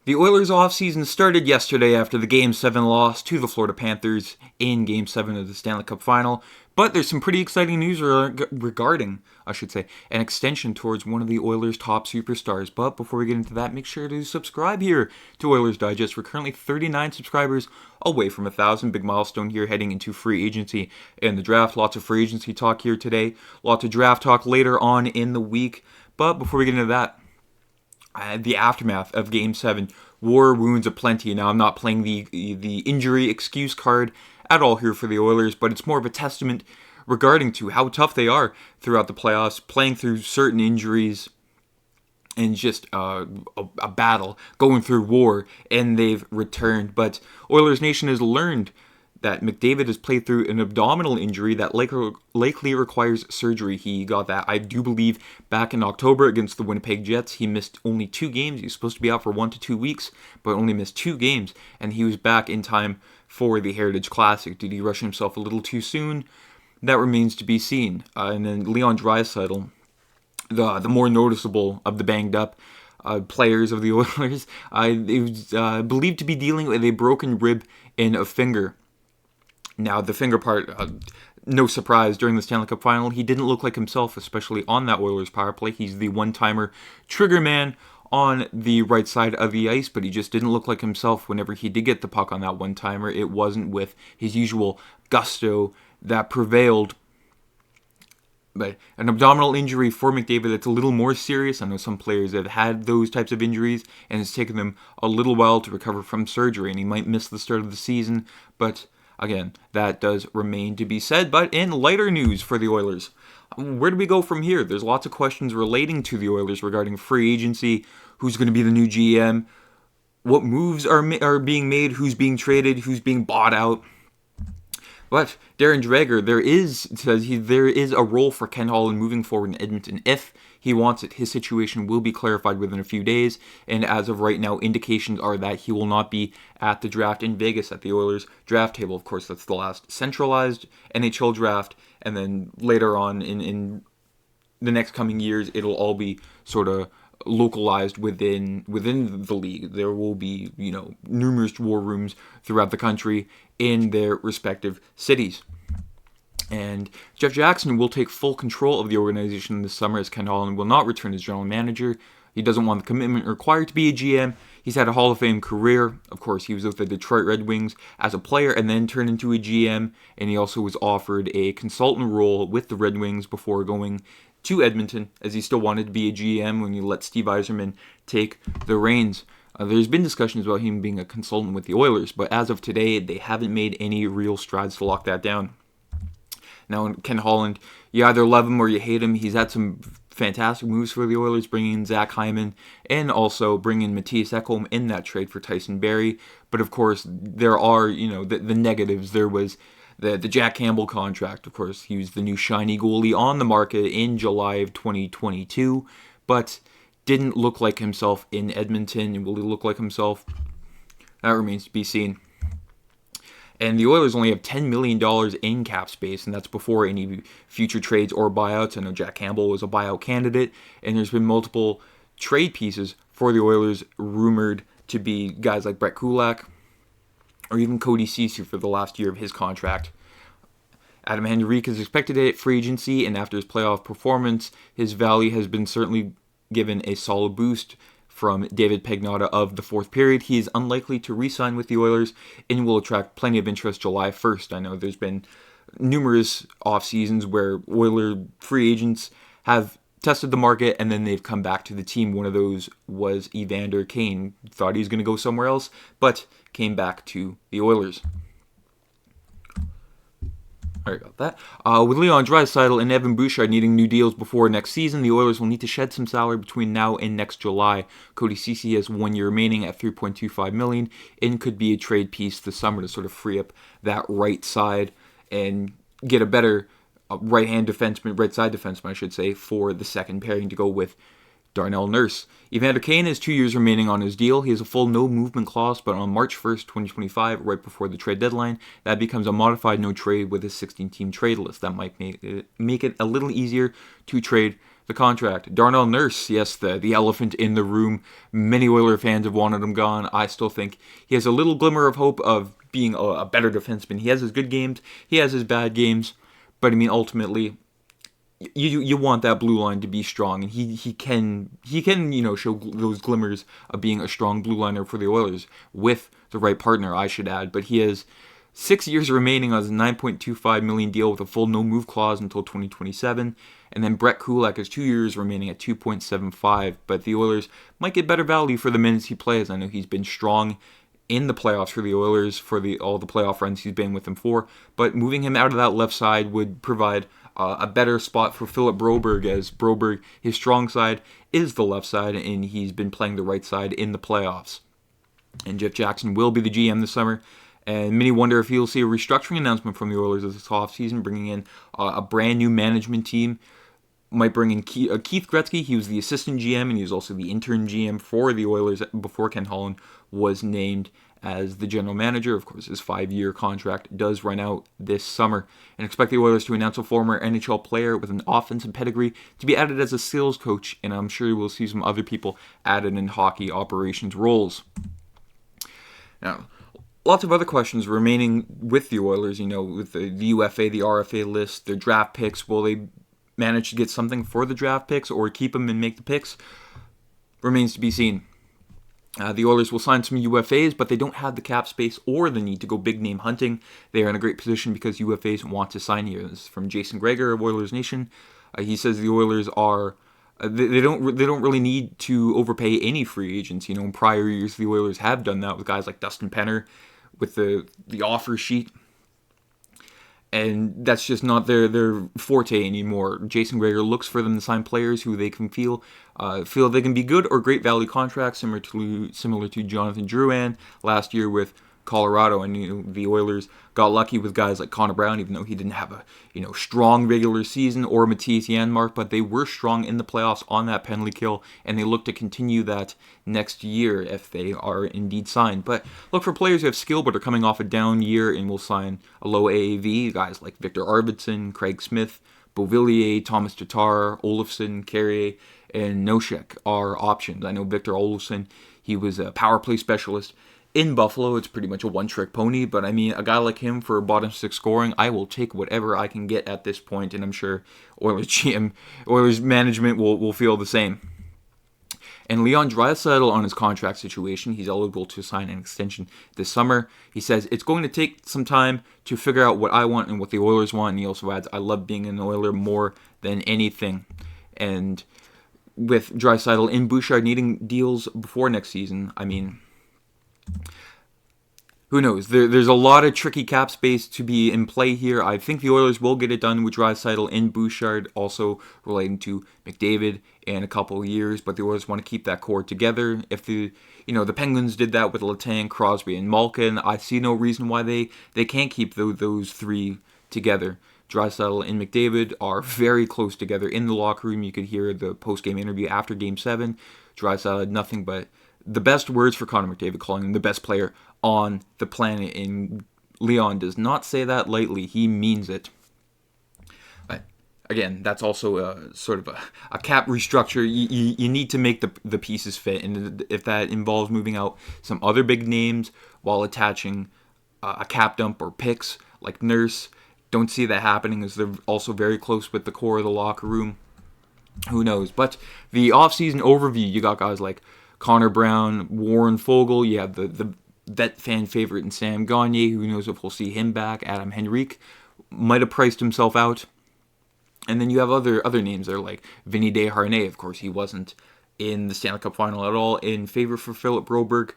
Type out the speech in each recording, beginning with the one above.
The Oilers' offseason started yesterday after the Game 7 loss to the Florida Panthers in Game 7 of the Stanley Cup Final, but there's some pretty exciting news regarding, an extension towards one of the Oilers' top superstars. But before we get into that, make sure to subscribe here to Oilers Digest. We're currently 39 subscribers away from 1,000. Big milestone here heading into free agency and the draft. Lots of free agency talk here today. Lots of draft talk later on in the week. But before we get into that, the aftermath of Game 7, war wounds aplenty. Now, I'm not playing the injury excuse card at all here for the Oilers, but it's more of a testament regarding to how tough they are throughout the playoffs, playing through certain injuries and just a battle, going through war, and they've returned. But Oilers Nation has learned that McDavid has played through an abdominal injury that likely requires surgery. He got that, I do believe, back in October against the Winnipeg Jets. He missed only 2 games. He was supposed to be out for 1 to 2 weeks, but only missed 2 games, and he was back in time for the Heritage Classic. Did he rush himself a little too soon? That remains to be seen. And then Leon Draisaitl, the more noticeable of the banged up players of the Oilers, it was believed to be dealing with a broken rib and a finger. Now, the finger part, no surprise, during the Stanley Cup Final, he didn't look like himself, especially on that Oilers power play. He's the one-timer trigger man on the right side of the ice, but he just didn't look like himself whenever he did get the puck on that one-timer. It wasn't with his usual gusto that prevailed. But an abdominal injury for McDavid that's a little more serious. I know some players have had those types of injuries, and it's taken them a little while to recover from surgery, and he might miss the start of the season, but again, that does remain to be said. But in lighter news for the Oilers, where do we go from here? There's lots of questions relating to the Oilers regarding free agency, who's going to be the new GM, what moves are being made, who's being traded, who's being bought out. But Darren Dreger, there is a role for Ken Holland moving forward in Edmonton if he wants it. His situation will be clarified within a few days, and as of right now, indications are that he will not be at the draft in Vegas at the Oilers draft table. Of course, that's the last centralized NHL draft, and then later on in the next coming years, it'll all be sort of localized within the league. There will be, numerous war rooms throughout the country in their respective cities. And Jeff Jackson will take full control of the organization this summer, as Ken Holland will not return as general manager. He doesn't want the commitment required to be a GM. He's had a Hall of Fame career. Of course, he was with the Detroit Red Wings as a player and then turned into a GM. And he also was offered a consultant role with the Red Wings before going to Edmonton, as he still wanted to be a GM when you let Steve Yzerman take the reins. There's been discussions about him being a consultant with the Oilers, but as of today, they haven't made any real strides to lock that down. Now, Ken Holland, you either love him or you hate him. He's had some fantastic moves for the Oilers, bringing in Zach Hyman and also bringing Mattias Ekholm in that trade for Tyson Barrie. But of course, there are, the negatives. There was the Jack Campbell contract. Of course, he was the new shiny goalie on the market in July of 2022, but didn't look like himself in Edmonton. And will he look like himself? That remains to be seen. And the Oilers only have $10 million in cap space, and that's before any future trades or buyouts. I know Jack Campbell was a buyout candidate, and there's been multiple trade pieces for the Oilers rumored to be guys like Brett Kulak or even Cody Ceci for the last year of his contract. Adam Henrique is expected to hit free agency, and after his playoff performance, his value has been certainly given a solid boost from David Pagnotta of the fourth period. He is unlikely to re-sign with the Oilers and will attract plenty of interest July 1st. I know there's been numerous off seasons where Oiler free agents have tested the market and then they've come back to the team. One of those was Evander Kane. Thought he was going to go somewhere else, but came back to the Oilers. Sorry about that. With Leon Draisaitl and Evan Bouchard needing new deals before next season, the Oilers will need to shed some salary between now and next July. Cody Ceci has 1 year remaining at $3.25 million and could be a trade piece this summer to sort of free up that right side and get a better right side defenseman, I should say, for the second pairing to go with Darnell Nurse. Evander Kane has 2 years remaining on his deal. He has a full no-movement clause, but on March 1st, 2025, right before the trade deadline, that becomes a modified no-trade with a 16-team trade list. That might make it a little easier to trade the contract. Darnell Nurse, yes, the elephant in the room. Many Oiler fans have wanted him gone. I still think he has a little glimmer of hope of being a better defenseman. He has his good games, he has his bad games, but I mean, ultimately, you want that blue line to be strong, and he can show those glimmers of being a strong blue liner for the Oilers with the right partner, I should add. But he has 6 years remaining on his $9.25 million deal with a full no-move clause until 2027. And then Brett Kulak has 2 years remaining at $2.75. But the Oilers might get better value for the minutes he plays. I know he's been strong in the playoffs for the Oilers for all the playoff runs he's been with them for. But moving him out of that left side would provide a better spot for Philip Broberg, as Broberg, his strong side, is the left side, and he's been playing the right side in the playoffs. And Jeff Jackson will be the GM this summer. And many wonder if he'll see a restructuring announcement from the Oilers this offseason, bringing in a brand new management team. Might bring in Keith Gretzky. He was the assistant GM, and he was also the intern GM for the Oilers before Ken Holland was named as the general manager. Of course, his 5-year contract does run out this summer. And expect the Oilers to announce a former NHL player with an offensive pedigree to be added as a sales coach, and I'm sure we'll see some other people added in hockey operations roles. Now, lots of other questions remaining with the Oilers, with the UFA, the RFA list, their draft picks. Will they manage to get something for the draft picks or keep them and make the picks? Remains to be seen. The Oilers will sign some UFAs, but they don't have the cap space or the need to go big name hunting. They are in a great position because UFAs want to sign here. This is from Jason Greger of Oilers Nation. He says the Oilers are they don't really need to overpay any free agents. In prior years the Oilers have done that with guys like Dustin Penner with the offer sheet, and that's just not their forte anymore. Jason Greger looks for them to sign players who they can feel they can be good or great value contracts, similar to Jonathan Drouin last year with Colorado. And the Oilers got lucky with guys like Connor Brown, even though he didn't have a strong regular season, or Matthias Janmark, but they were strong in the playoffs on that penalty kill, and they look to continue that next year if they are indeed signed. But look for players who have skill but are coming off a down year and will sign a low AAV. Guys like Victor Arvidsson, Craig Smith, Beauvillier, Thomas Tatar, Olofsson, Carrier, and Nosek are options. I know Victor Olofsson, he was a power play specialist in Buffalo. It's pretty much a one-trick pony, but I mean, a guy like him for bottom six scoring, I will take whatever I can get at this point, and I'm sure Oilers management will feel the same. And Leon Draisaitl on his contract situation, he's eligible to sign an extension this summer. He says, it's going to take some time to figure out what I want and what the Oilers want. And he also adds, I love being an Oiler more than anything. And with Draisaitl and Bouchard needing deals before next season, I mean, who knows? There's a lot of tricky cap space to be in play here. I think the Oilers will get it done with Draisaitl and Bouchard, also relating to McDavid in a couple of years, but the Oilers want to keep that core together. If the Penguins did that with Letang, Crosby, and Malkin, I see no reason why they can't keep those three together. Draisaitl and McDavid are very close together in the locker room. You could hear the post-game interview after Game 7. Draisaitl had nothing but the best words for Connor McDavid, calling him the best player on the planet, and Leon does not say that lightly. He means it. But again, that's also a sort of a cap restructure. You need to make the pieces fit, and if that involves moving out some other big names while attaching a cap dump or picks like Nurse, don't see that happening, as they're also very close with the core of the locker room. Who knows? But the offseason overview, you got guys like Connor Brown, Warren Fogle, you have the vet fan favorite in Sam Gagner. Who knows if we'll see him back? Adam Henrique might have priced himself out. And then you have other names there like Vinny Desharnais. Of course, he wasn't in the Stanley Cup Final at all. In favor for Philip Broberg.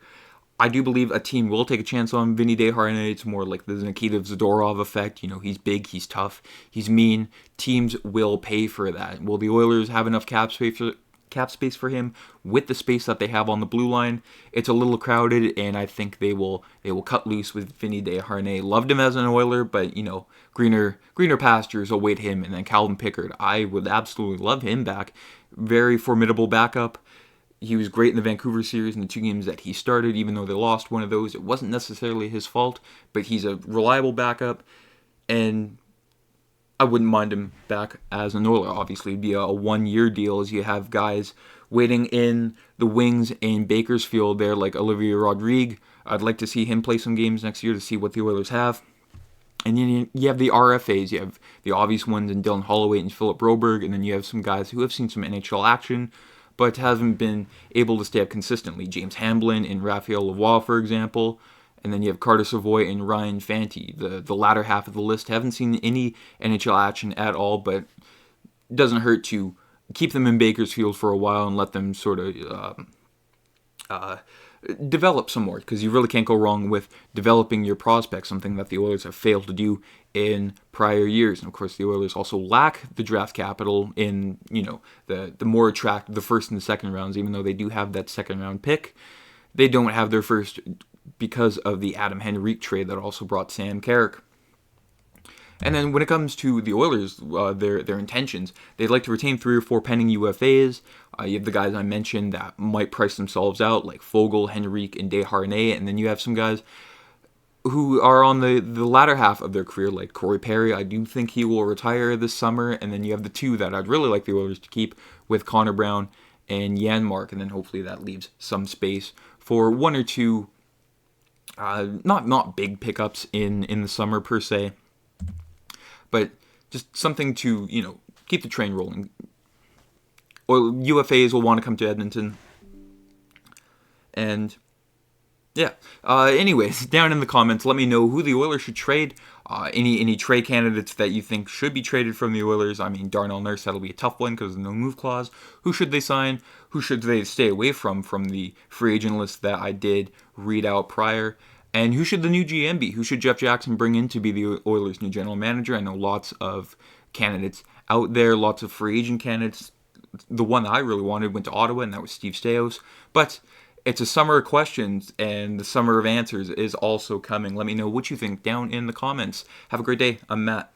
I do believe a team will take a chance on Vinny Desharnais. It's more like the Nikita Zadorov effect. He's big, he's tough, he's mean. Teams will pay for that. Will the Oilers have enough cap space for him with the space that they have on the blue line? It's a little crowded, and I think they will cut loose with Vinny Desharnais. Loved him as an Oiler, but greener pastures await him. And then Calvin Pickard, I would absolutely love him back. Very formidable backup. He was great in the Vancouver series in the 2 games that he started, even though they lost one of those. It wasn't necessarily his fault, but he's a reliable backup. And I wouldn't mind him back as an Oiler. Obviously, it'd be a 1-year deal as you have guys waiting in the wings in Bakersfield there, like Olivier Rodrigue. I'd like to see him play some games next year to see what the Oilers have. And then you have the RFAs. You have the obvious ones in Dylan Holloway and Philip Broberg. And then you have some guys who have seen some NHL action, but haven't been able to stay up consistently. James Hamblin and Raphael Lavoie, for example. And then you have Carter Savoy and Ryan Fanti. The latter half of the list haven't seen any NHL action at all, but it doesn't hurt to keep them in Bakersfield for a while and let them sort of develop some more, because you really can't go wrong with developing your prospects, something that the Oilers have failed to do in prior years. And of course, the Oilers also lack the draft capital in, the more attractive, the first and the second rounds, even though they do have that second round pick. They don't have their first because of the Adam Henrique trade that also brought Sam Carrick. And then when it comes to the Oilers, their intentions, they'd like to retain 3 or 4 pending UFAs. You have the guys I mentioned that might price themselves out, like Foegele, Henrique, and Desharnais. And then you have some guys who are on the latter half of their career, like Corey Perry. I do think he will retire this summer. And then you have the 2 that I'd really like the Oilers to keep, with Connor Brown and Janmark. And then hopefully that leaves some space for 1 or 2, not big pickups in the summer per se, but just something to, keep the train rolling. Or UFAs will want to come to Edmonton. And, yeah. Anyways, down in the comments, let me know who the Oilers should trade. Any trade candidates that you think should be traded from the Oilers. I mean, Darnell Nurse, that'll be a tough one because of the no-move clause. Who should they sign? Who should they stay away from the free agent list that I did read out prior? And who should the new GM be? Who should Jeff Jackson bring in to be the Oilers' new general manager? I know lots of candidates out there, lots of free agent candidates. The one that I really wanted went to Ottawa, and that was Steve Staios. But it's a summer of questions, and the summer of answers is also coming. Let me know what you think down in the comments. Have a great day. I'm Matt.